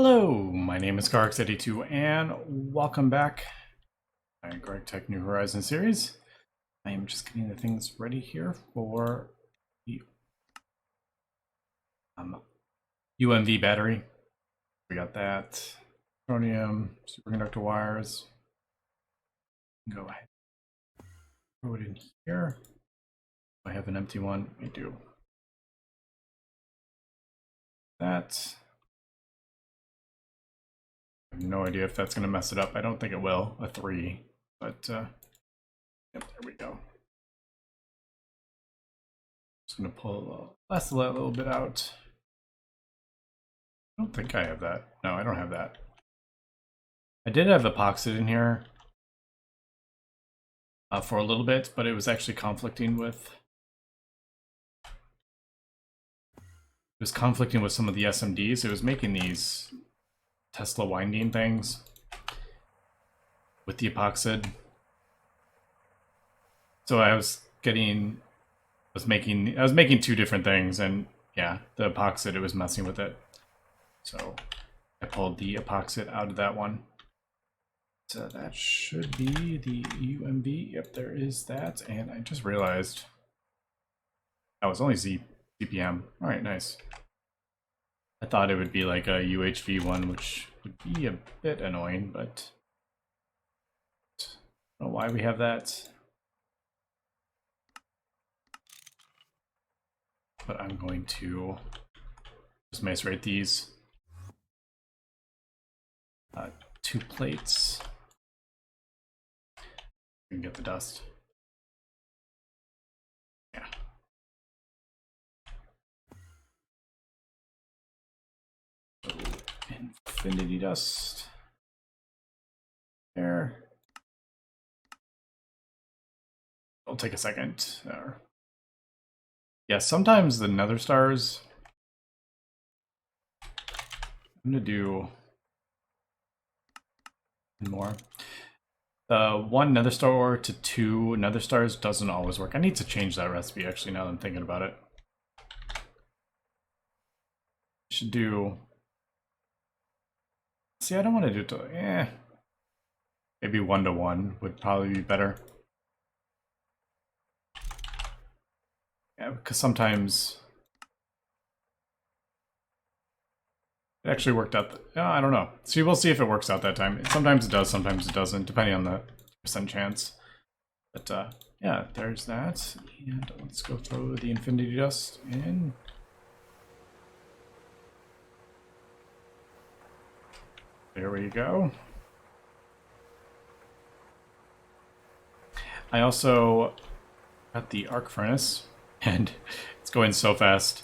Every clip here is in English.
Hello, my name is Gregtech and welcome back to my Gregtech New Horizons series. I am just getting the things ready here for the UMV battery. We got that. Chromium, superconductor wires. Go ahead. Throw it in here. I have an empty one. I do. That. I have no idea if that's going to mess it up. I don't think it will. A 3. But, yep, there we go. Just going to pull the last little bit out. I don't think I have that. No, I don't have that. I did have epoxy in here for a little bit, but it was actually conflicting with some of the SMDs. It was making these Tesla winding things with the epoxide. So I was making two different things, and yeah, the epoxide, it was messing with it. So I pulled the epoxide out of that one. So that should be the UMV. Yep, there is that. And I just realized that was only CPM. All right, nice. I thought it would be like a UHV one, which would be a bit annoying, but I don't know why we have that. But I'm going to just macerate these 2 plates. We can get the dust. Yeah. So, infinity dust. There. It'll take a second. There. Yeah, sometimes the nether stars. I'm gonna do more. The 1 nether star to 2 nether stars doesn't always work. I need to change that recipe actually now that I'm thinking about it. I should do. See, I don't want to do it to. Maybe 1 to 1 would probably be better. Yeah, because sometimes it actually worked out. I don't know. See, we'll see if it works out that time. Sometimes it does, sometimes it doesn't, depending on the percent chance. But yeah, there's that. And let's go throw the infinity dust in. There we go. I also got the arc furnace, and it's going so fast.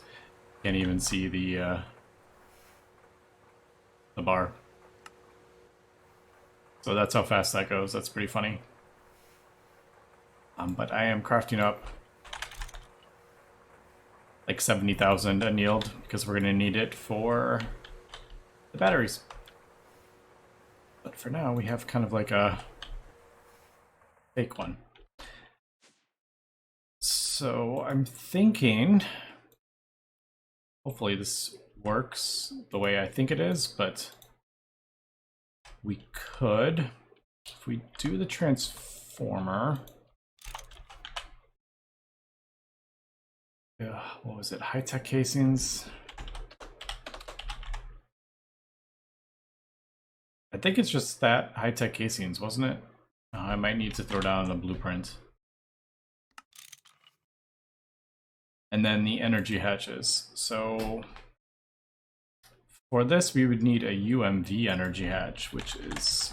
Can't even see the bar. So that's how fast that goes. That's pretty funny. But I am crafting up like 70,000 annealed because we're going to need it for the batteries. But for now, we have kind of like a fake one. So I'm thinking, hopefully this works the way I think it is, but we could, if we do the transformer, what was it, high-tech casings? I think it's just that high-tech casings, wasn't it? I might need to throw down the blueprint. And then the energy hatches. So for this, we would need a UMV energy hatch, which is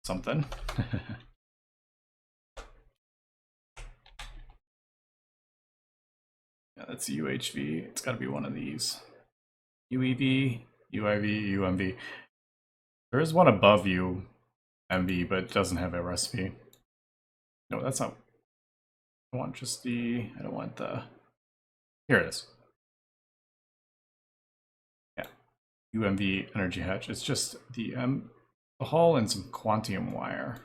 something. Yeah, that's UHV. It's got to be one of these. UEV, UIV, UMV. There is one above UMV, but it doesn't have a recipe. No, that's not. I want just the. I don't want the. Here it is. Yeah, UMV energy hatch. It's just the hull and some quantium wire.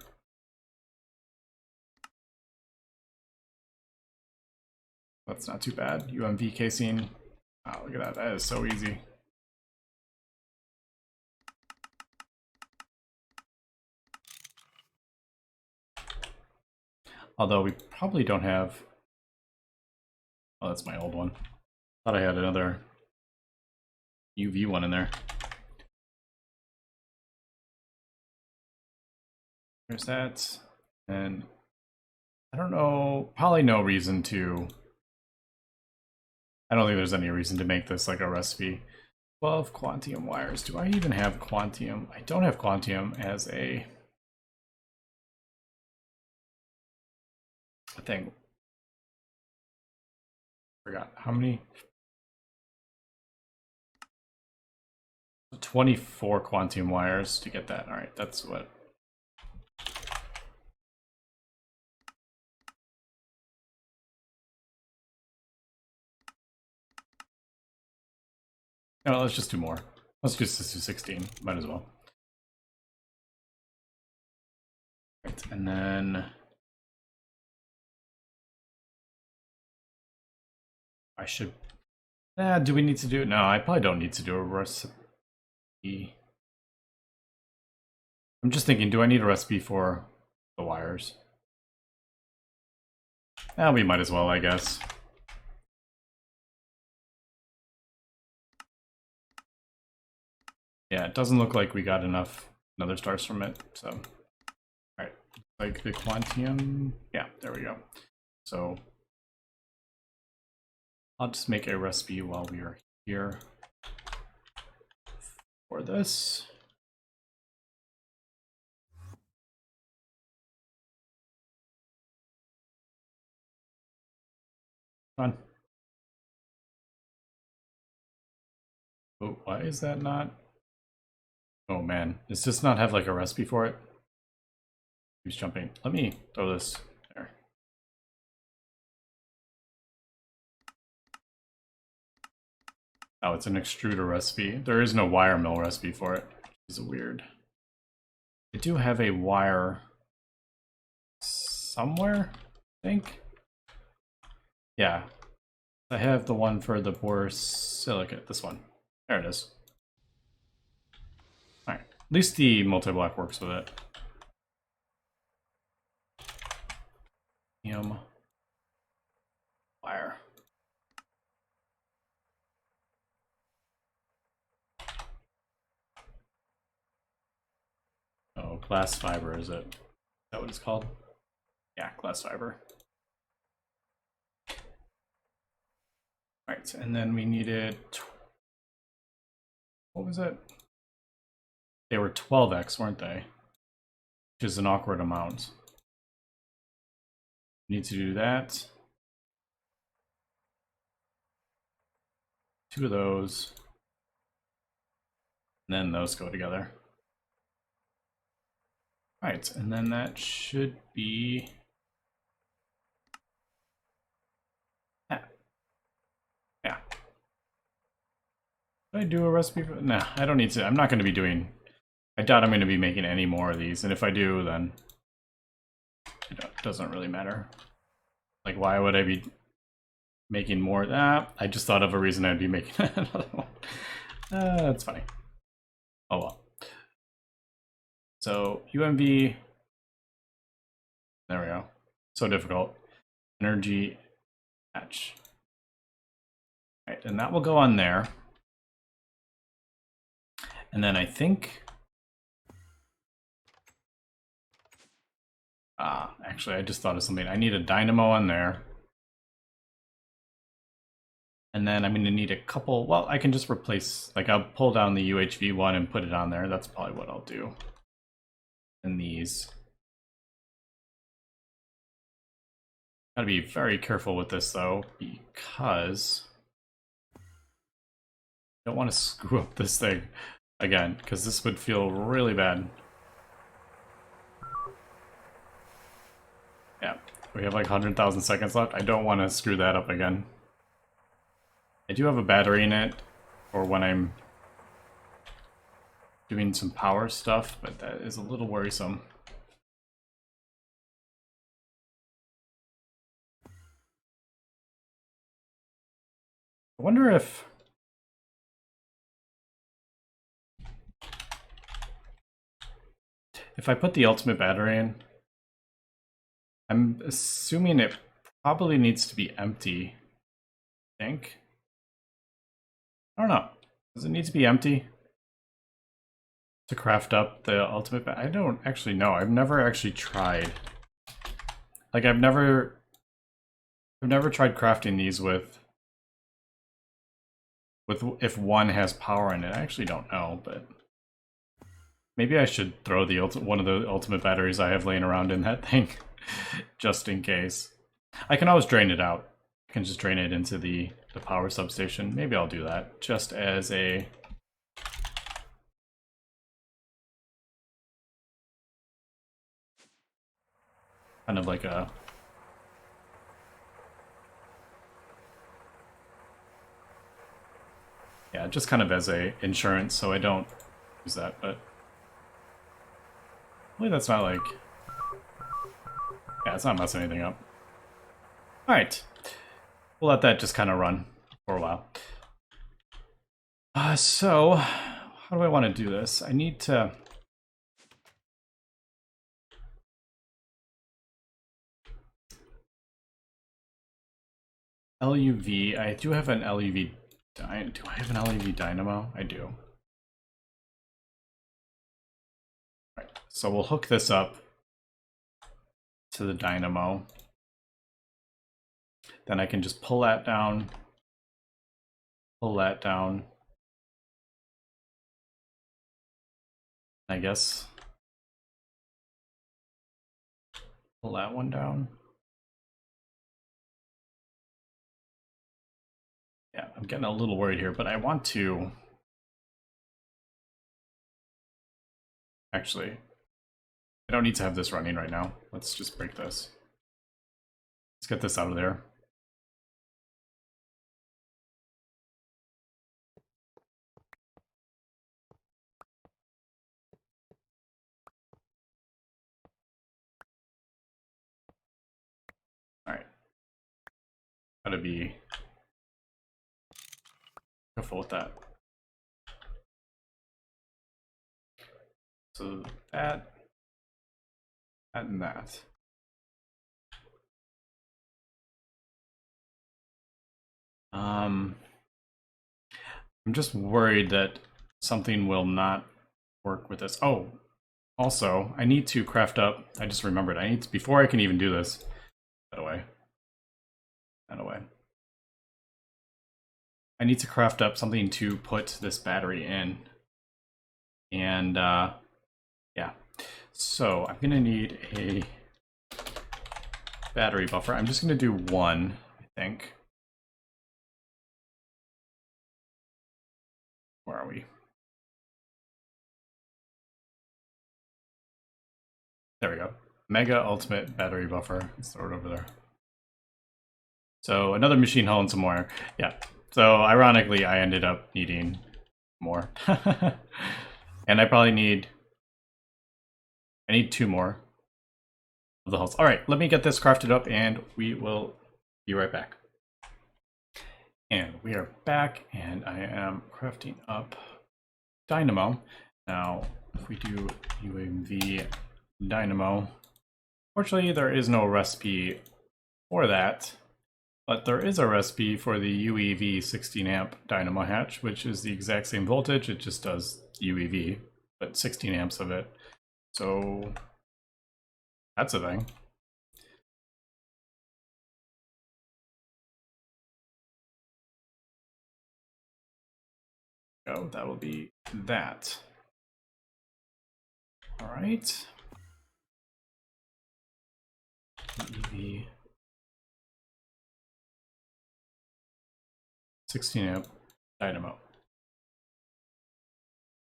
That's not too bad. UMV casing. Oh, look at that. That is so easy. Although we probably don't have... Oh, that's my old one. Thought I had another UV one in there. There's that. And I don't know, probably no reason to... I don't think there's any reason to make this like a recipe. 12 Quantium wires. Do I even have Quantium? I don't have Quantium as a thing. Forgot how many? 24 Quantium wires to get that. All right, that's what. No, let's just do more. Let's just do 16. Might as well. Right, and then I should. Do we need to do it? No, I probably don't need to do a recipe. I'm just thinking, do I need a recipe for the wires? We might as well, I guess. Yeah, it doesn't look like we got enough nether stars from it, so. Alright, like the Quantium, yeah, there we go. So, I'll just make a recipe while we are here for this. Come on. Oh, why is that not? Oh man, does this not have like a recipe for it? Who's jumping? Let me throw this there. Oh, it's an extruder recipe. There is no wire mill recipe for it, which is weird. I do have a wire somewhere, I think. Yeah, I have the one for the borosilicate, this one. There it is. Alright, at least the multi-block works with it. Wire. Oh, glass fiber, is it? Is that what it's called? Yeah, glass fiber. Alright, and then we needed... What was it? They were 12x, weren't they? Which is an awkward amount. Need to do that. 2 of those. And then those go together. Alright, and then that should be... Yeah. Did I do a recipe for... Nah, I don't need to. I'm not going to be doing... I doubt I'm going to be making any more of these, and if I do, then it doesn't really matter. Like, why would I be making more? I just thought of a reason I'd be making another one. That's funny. Oh well. So, UMV. There we go. So difficult. Energy patch. Right, and that will go on there. And then I think... actually, I just thought of something. I need a dynamo on there. And then I'm going to need a couple... Well, I can just replace... Like, I'll pull down the UHV one and put it on there. That's probably what I'll do. And these... Gotta be very careful with this, though, because... I don't want to screw up this thing again, because this would feel really bad. Yeah, we have like 100,000 seconds left. I don't want to screw that up again. I do have a battery in it for when I'm doing some power stuff, but that is a little worrisome. I wonder if I put the ultimate battery in, I'm assuming it probably needs to be empty, I think. I don't know. Does it need to be empty to craft up the ultimate? I don't actually know. I've never actually tried. Like I've never tried crafting these with if one has power in it. I actually don't know, but maybe I should throw the one of the ultimate batteries I have laying around in that thing, just in case. I can always drain it out. I can just drain it into the power substation. Maybe I'll do that, just as a... kind of like a... yeah, just kind of as a insurance, so I don't use that, but... hopefully that's not like... yeah, it's not messing anything up. Alright. We'll let that just kind of run for a while. So, how do I want to do this? I need to... LUV. I do have an LUV... do I have an LUV dynamo? I do. Right. So we'll hook this up to the dynamo. Then I can just pull that down, pull that down. I guess pull that one down. Yeah, I'm getting a little worried here, but I want to... actually, I don't need to have this running right now. Let's just break this. Let's get this out of there. All right. Gotta be careful with that. So that and that. I'm just worried that something will not work with this. Oh, also, I need to craft up. I just remembered. I need to, before I can even do this. That away. That away. I need to craft up something to put this battery in. And yeah. So I'm gonna need a battery buffer. I'm just gonna do one, I think. Where are we? There we go. Mega Ultimate Battery Buffer. Let's throw it over there. So another machine hull and some more. Yeah. So ironically, I ended up needing more. And I probably need... I need 2 more of the hulls. All right, let me get this crafted up and we will be right back. And we are back and I am crafting up dynamo. Now, if we do UAV dynamo, fortunately there is no recipe for that, but there is a recipe for the UEV 16 amp dynamo hatch, which is the exact same voltage. It just does UEV, but 16 amps of it. So that's a thing. Oh, that will be that. All right. UEV 16 amp dynamo.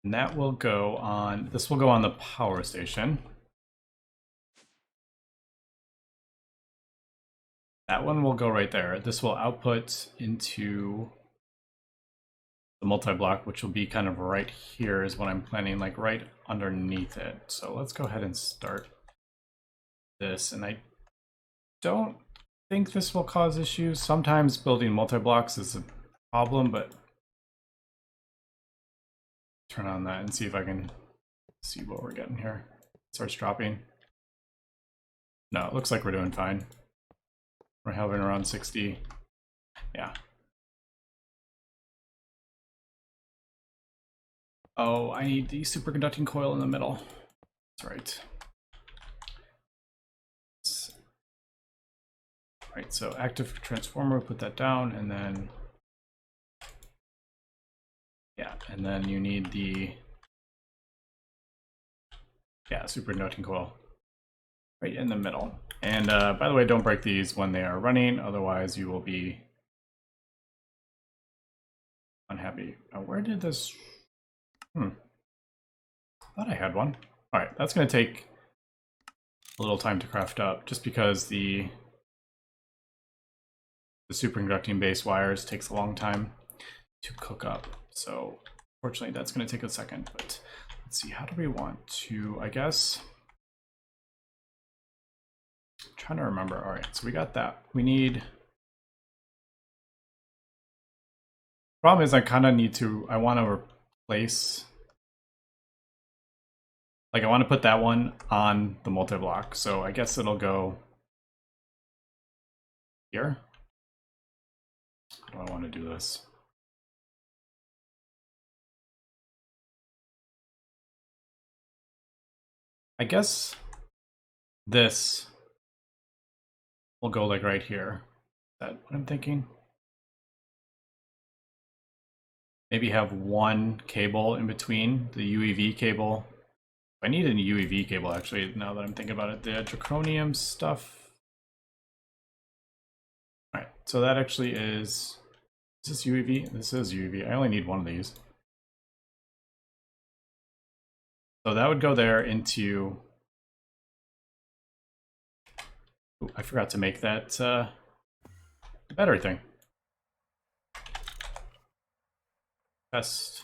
And that will go on, this will go on the power station. That one will go right there. This will output into the multi-block, which will be kind of right here is what I'm planning, like right underneath it. So let's go ahead and start this. And I don't think this will cause issues. Sometimes building multi-blocks is a problem, but turn on that and see if I can see what we're getting here. It starts dropping. No, it looks like we're doing fine. We're hovering around 60. Yeah. Oh, I need the superconducting coil in the middle. That's right. Right, so active transformer, put that down, and then yeah, and then you need the superconducting coil right in the middle. And by the way, don't break these when they are running, otherwise you will be unhappy. Where did this? I thought I had one. All right, that's going to take a little time to craft up, just because the superconducting base wires takes a long time to cook up. So fortunately, that's going to take a second. But let's see, how do we want to? I guess. I'm trying to remember. All right, so we got that. We need. Problem is, I kind of need to. I want to replace. Like, I want to put that one on the multi-block. So I guess it'll go here. How do I want to do this? I guess this will go like right here. Is that what I'm thinking? Maybe have one cable in between, the UEV cable. I need a UEV cable actually, now that I'm thinking about it. The draconium stuff. All right, so that actually is this UEV? This is UEV. I only need one of these. So that would go there into. Ooh, I forgot to make that battery thing. Best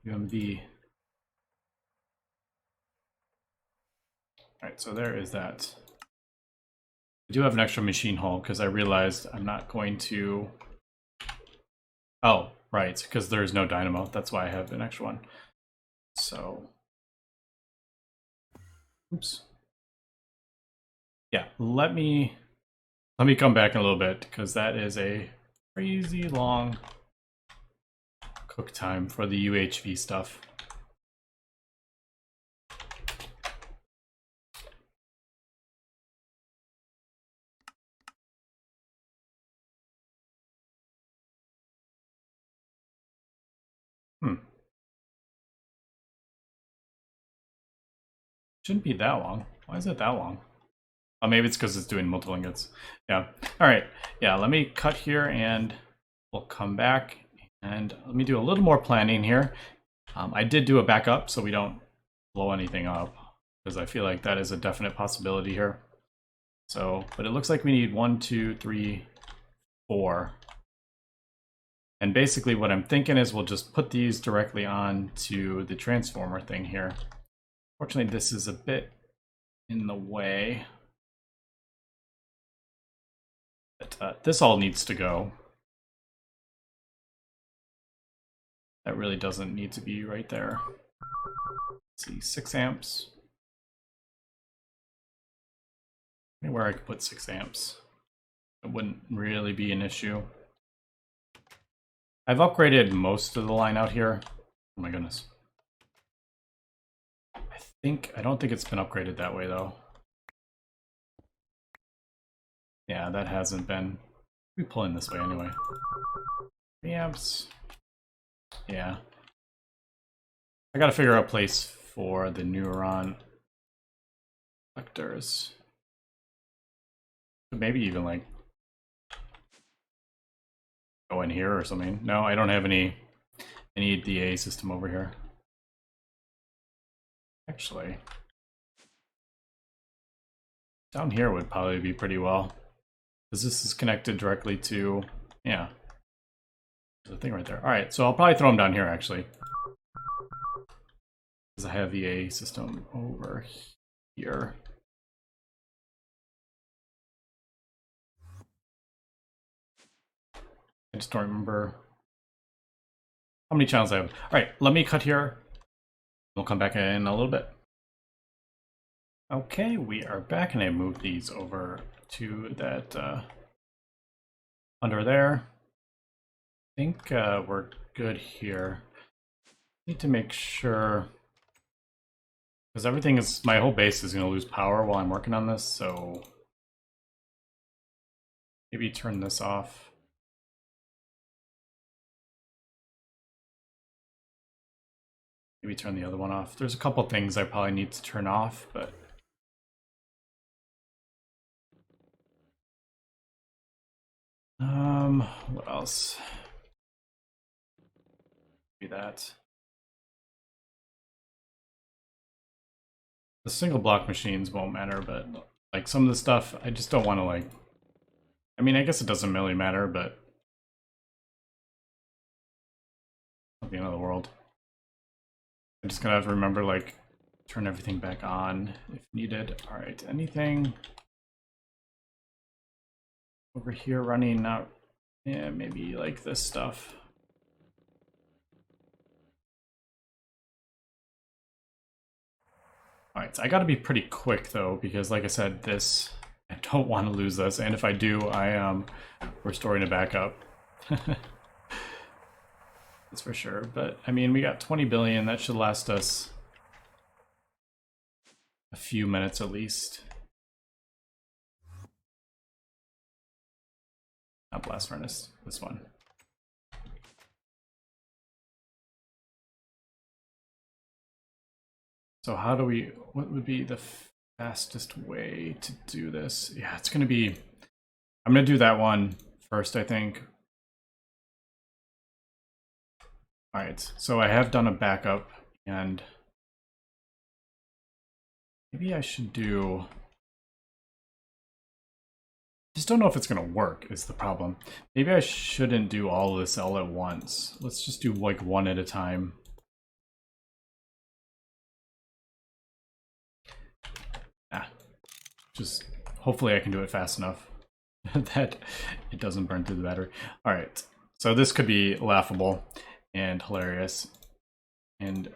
UMV. All right, so there is that. I do have an extra machine hull because I realized I'm not going to. Oh, right, because there's no dynamo. That's why I have an extra one. So, oops. Yeah, let me come back in a little bit because that is a crazy long cook time for the UHV stuff. Shouldn't be that long. Why is it that long? Oh, maybe it's because it's doing multiple ingots. Yeah. All right. Yeah, let me cut here and we'll come back. And let me do a little more planning here. I did do a backup so we don't blow anything up, because I feel like that is a definite possibility here. So, but it looks like we need 1, 2, 3, 4. And basically what I'm thinking is we'll just put these directly on to the transformer thing here. Fortunately, this is a bit in the way. But this all needs to go. That really doesn't need to be right there. Let's see, 6 amps. Anywhere I could put 6 amps. It wouldn't really be an issue. I've upgraded most of the line out here. Oh my goodness. I don't think it's been upgraded that way though. Yeah, that hasn't been. We pull in this way anyway. 3 amps. Yeah. I gotta figure out a place for the neuron collectors. Maybe even like go in here or something. No, I don't have any DA system over here. Actually, down here would probably be pretty well, because this is connected directly to, yeah, there's a thing right there. All right, so I'll probably throw them down here actually, because I have the A system over here. I just don't remember how many channels I have. All right, let me cut here. We'll come back in a little bit. Okay, we are back, and I moved these over to that under there. I think we're good here. Need to make sure, because everything is, my whole base is going to lose power while I'm working on this, so maybe turn this off. Maybe turn the other one off. There's a couple things I probably need to turn off, but what else? Maybe that. The single block machines won't matter, but like some of the stuff, I just don't want to like. I mean, I guess it doesn't really matter, but not the end of the world. I'm just gonna have to remember like turn everything back on if needed. All right, anything over here running? Not, yeah, maybe like this stuff. All right, so I got to be pretty quick though, because like I said, this, I don't want to lose this, and if I do, I am restoring a backup. That's for sure. But I mean, we got 20 billion. That should last us a few minutes at least. Not blast furnace. This one. So how do we? What would be the fastest way to do this? Yeah, it's gonna be. I'm gonna do that one first, I think. All right. So I have done a backup, and maybe I should do. Just don't know if it's gonna work is the problem. Maybe I shouldn't do all of this all at once. Let's just do like one at a time. Just hopefully I can do it fast enough that it doesn't burn through the battery. All right, so this could be laughable and hilarious and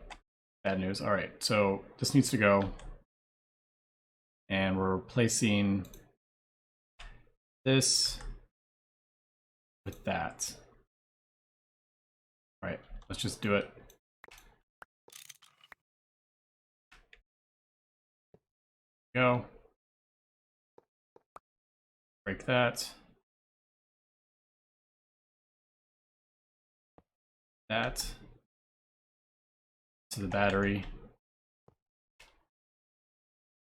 bad news. All right, so this needs to go, and we're replacing this with that. All right, let's just do it. Go. Break that. That. To the battery.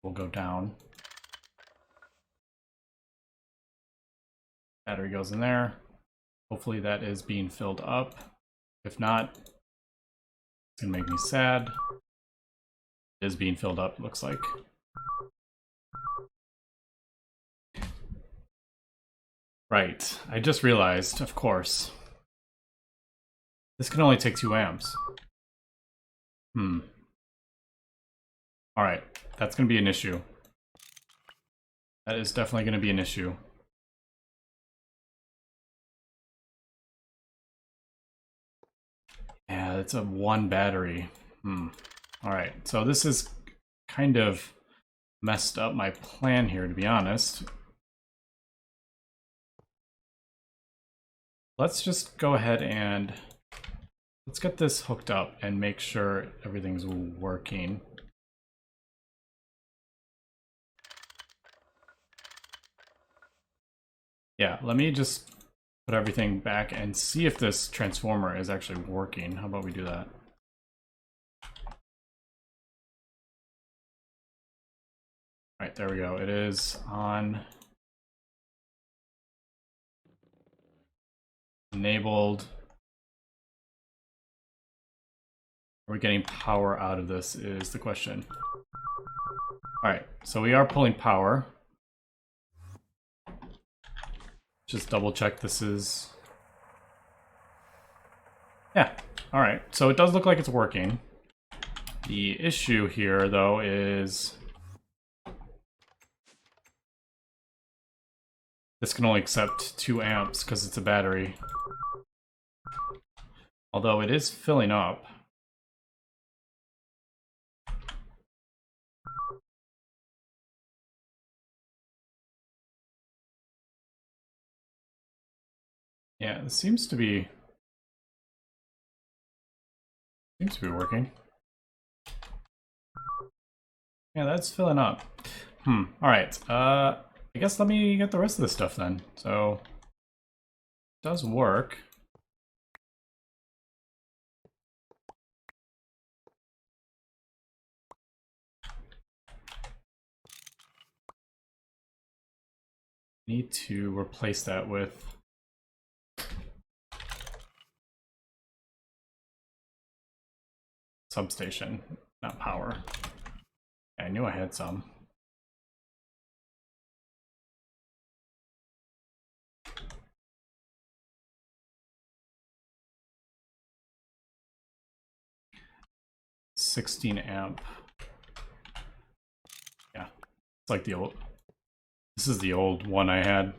Will go down. Battery goes in there. Hopefully that is being filled up. If not, it's gonna make me sad. It is being filled up, looks like. Right, I just realized, of course. This can only take 2 amps. Alright, that's gonna be an issue. That is definitely gonna be an issue. Yeah, it's a 1 battery. Alright, so this is kind of messed up my plan here, to be honest. Let's just go ahead and let's get this hooked up and make sure everything's working. Yeah, let me just put everything back and see if this transformer is actually working. How about we do that? All right, there we go. It is on. Enabled. Are we getting power out of this is the question. All right, so we are pulling power. Just double check this is. Yeah, all right, so it does look like it's working. The issue here, though, is this can only accept 2 amps because it's a battery. Although it is filling up. Yeah, it seems to be working. Yeah, that's filling up. All right. I guess let me get the rest of this stuff then. So it does work. Need to replace that with substation, not power. I knew I had some. $16 amp. Yeah, it's like the old. This is the old one I had.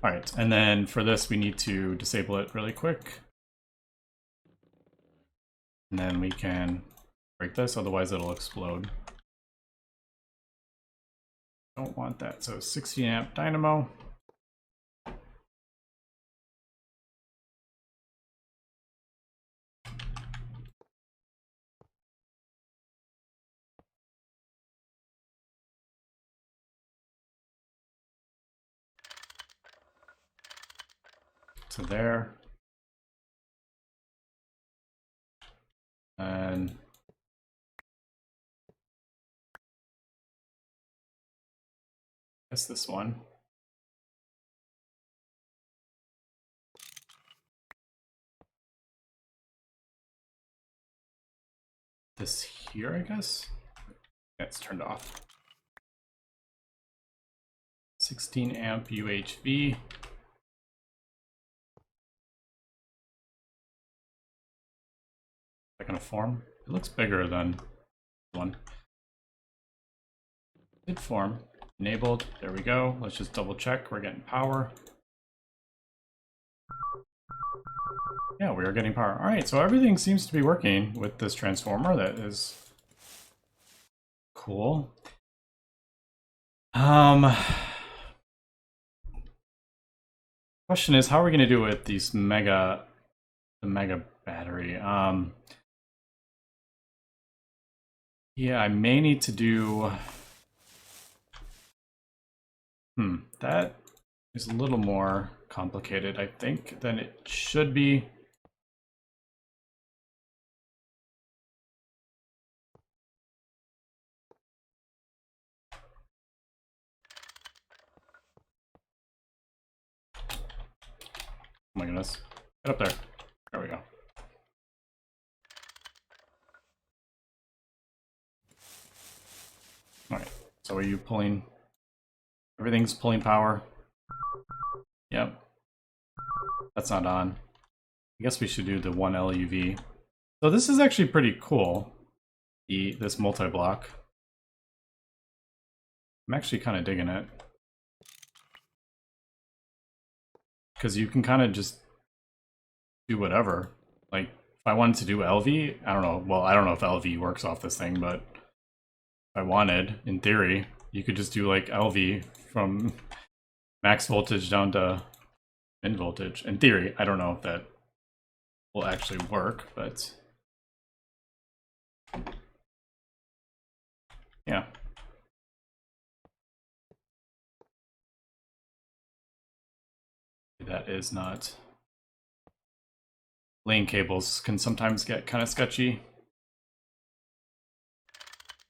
All right, and then for this we need to disable it really quick. And then we can break this, otherwise it'll explode. Don't want that. So 16 amp dynamo. To there. And guess this one. This here, I guess. Yeah, it's turned off. 16 amp UHV. Is that gonna form? It looks bigger than one. Did form. Enabled. There we go. Let's just double check. We're getting power. Yeah, we are getting power. All right, so everything seems to be working with this transformer. That is cool. Question is, how are we going to do it with these the mega battery? Yeah, I may need to do. That is a little more complicated, I think, than it should be. Oh my goodness. Get up there. There we go. Alright, so are you pulling? Everything's pulling power. Yep. That's not on. I guess we should do the 1 LUV. So this is actually pretty cool, this multi-block. I'm actually kind of digging it. Because you can kind of just do whatever. Like, if I wanted to do LV, I don't know. Well, I don't know if LV works off this thing, but if I wanted, in theory, you could just do like LV from max voltage down to min voltage. In theory, I don't know if that will actually work, but yeah. That is not. Lane cables can sometimes get kind of sketchy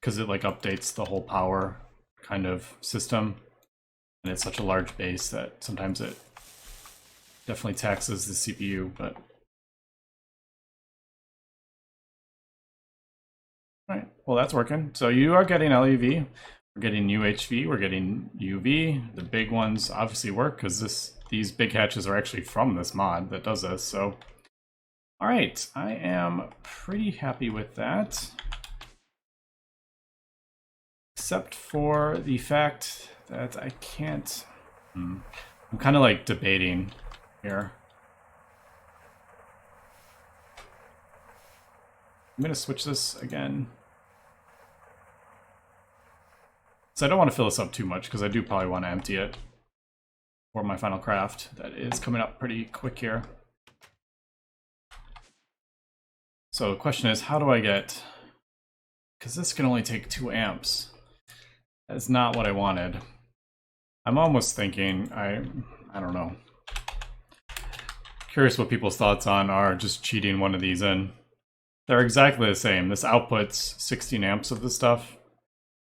because it like updates the whole power kind of system, and it's such a large base that sometimes it definitely taxes the CPU. But all right, well, that's working. So you are getting LUV, we're getting UHV, we're getting UV. The big ones obviously work because these big hatches are actually from this mod that does this. So all right, I am pretty happy with that. Except for the fact that I can't. I'm kind of like debating here. I'm going to switch this again. So I don't want to fill this up too much because I do probably want to empty it. for my final craft that is coming up pretty quick here. So the question is, how do I get, because this can only take 2 amps. That's not what I wanted. I'm almost thinking, I don't know. Curious what people's thoughts on are just cheating one of these in. They're exactly the same. This outputs 16 amps of this stuff,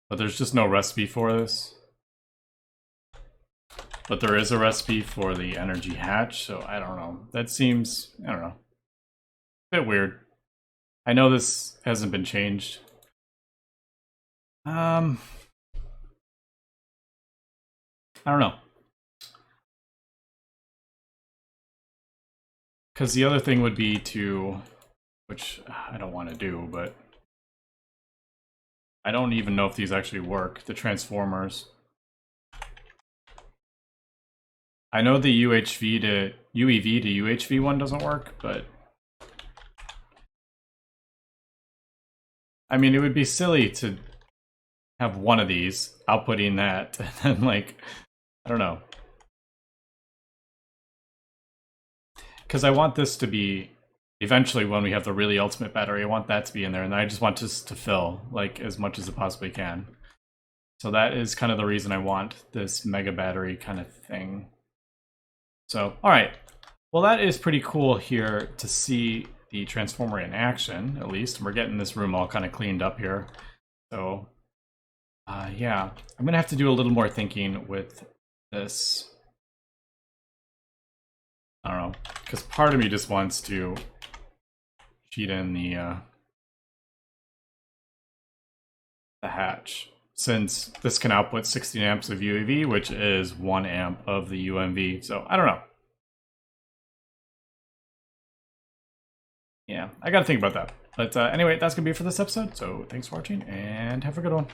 but there's just no recipe for this. But there is a recipe for the energy hatch, so I don't know. That seems, I don't know, a bit weird. I know this hasn't been changed. I don't know. Because the other thing would be to, which I don't want to do, but I don't even know if these actually work, the transformers. I know the UEV to UHV one doesn't work, but I mean, it would be silly to have one of these outputting that, and then, like, I don't know. Because I want this to be, eventually when we have the really ultimate battery, I want that to be in there, and I just want this to fill, like, as much as it possibly can. So that is kind of the reason I want this mega battery kind of thing. So, alright. Well, that is pretty cool here to see the transformer in action, at least. We're getting this room all kind of cleaned up here. So, yeah. I'm going to have to do a little more thinking with this. I don't know. Because part of me just wants to cheat in the hatch. Since this can output 16 amps of UEV, which is 1 amp of the UMV. So, I don't know. Yeah, I gotta think about that. But anyway, that's gonna be it for this episode. So thanks for watching and have a good one.